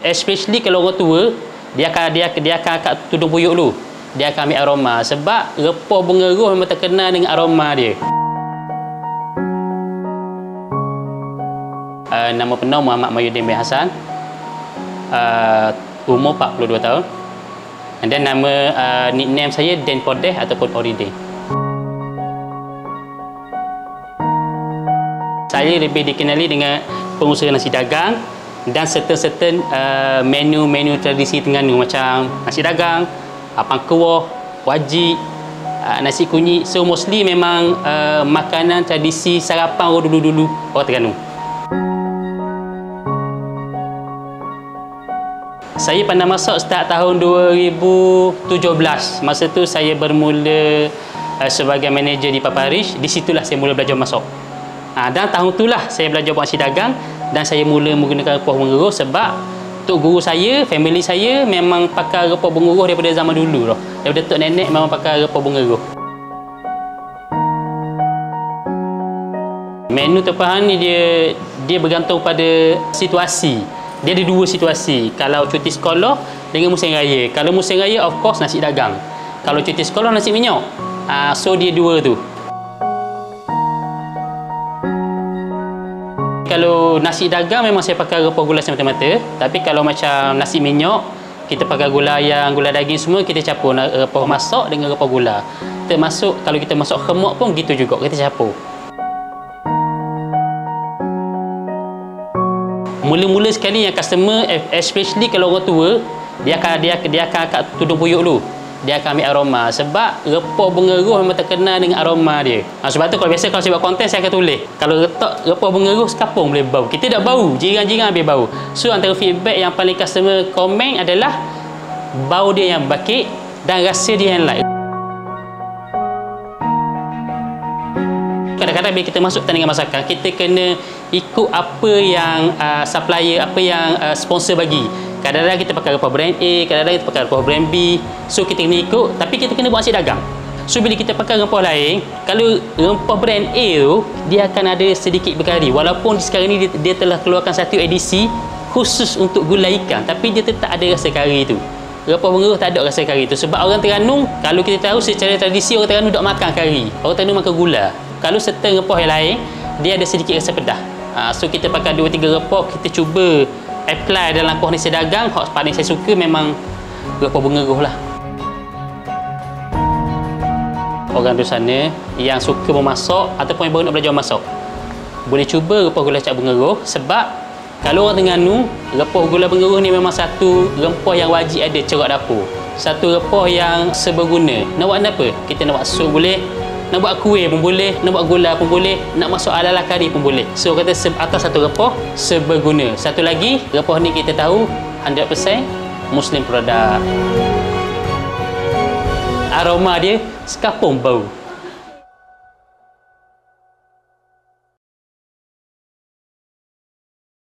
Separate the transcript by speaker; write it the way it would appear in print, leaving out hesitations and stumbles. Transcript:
Speaker 1: Especially kalau orang tua, dia akan angkat tudung puyuk dulu. Dia akan ambil aroma sebab repah bunga roh memang terkenal dengan aroma dia. Nama penuh Muhammad Mahyudin bin Hassan. Umur 42 tahun. Dan nama nickname saya Den Podeh ataupun Oridin. Saya lebih dikenali dengan pengusaha nasi dagang dan certain menu-menu tradisi Terengganu macam nasi dagang, apang kuah, wajik, nasi kunyit. So mostly memang makanan tradisi sarapan orang dulu-dulu orang Terengganu. Saya pandai masak start tahun 2017. Masa tu saya bermula sebagai manager di Papa Rish. Di situlah saya mula belajar masak. Dan tahun itulah saya belajar buat nasi dagang dan saya mula menggunakan repah bunga roh sebab tok guru saya, family saya memang pakai repah bunga roh daripada zaman dulu dah. Daripada tok nenek memang pakai repah bunga roh. Menu tempahan ni dia bergantung pada situasi. Dia ada dua situasi. Kalau cuti sekolah dengan musim raya. Kalau musim raya, of course, nasi dagang. Kalau cuti sekolah, nasi minyak. So, dia dua tu. Kalau nasi dagang, memang saya pakai repah gula semata-mata. Tapi kalau macam nasi minyak, kita pakai gula daging semua, kita campur repah masak dengan repah gula. Termasuk, kalau kita masak khemak pun, gitu juga. Kita campur. Mula-mula sekali yang customer, especially kalau orang tua, dia akan angkat tudung puyuk dulu. Dia akan ambil aroma sebab repah bunga roh memang terkenal dengan aroma dia. Sebab tu kalau biasa kalau saya buat konten saya akan tulis. Kalau letak repah bunga roh sekapung boleh bau. Kita dah bau, jiran-jiran habis bau. So antara feedback yang paling customer komen adalah bau dia yang bakit dan rasa dia yang light. Kadang-kadang bila kita masuk pertandingan masakan, kita kena ikut apa yang supplier, apa yang sponsor bagi. Kadang-kadang kita pakai repah brand A, kadang-kadang kita pakai repah brand B. So kita kena ikut, tapi kita kena buat nasi dagang. So bila kita pakai rempah lain, kalau rempah brand A tu, dia akan ada sedikit berkari. Walaupun sekarang ni dia telah keluarkan satu edisi khusus untuk gulai ikan, tapi dia tetap ada rasa kari tu. Repah bunga roh tak ada rasa kari tu. Sebab orang Terengganu, kalau kita tahu secara tradisi orang Terengganu tak makan kari. Orang Terengganu makan gula. Kalau certain repah yang lain, dia ada sedikit rasa pedas. So kita pakai 2-3 repah, kita cuba apply dalam kuah nasi dagang. Hot paling saya suka memang repah bunga roh lah. Orang di sana yang suka memasak ataupun yang baru nak belajar masak, boleh cuba repah gula cak bunga roh sebab kalau orang Terengganu, repah gula bunga roh ni memang satu rempah yang wajib ada cerak dapur. Satu repah yang seberguna. Nak buat apa? Kita nak buat sup boleh, nak buat kuih pun boleh, nak buat gula pun boleh, nak masuk ala-ala kari pun boleh. So kata atas satu repah seberguna. Satu lagi, repah ni kita tahu 100% Muslim product. Aroma dia sekapung bau.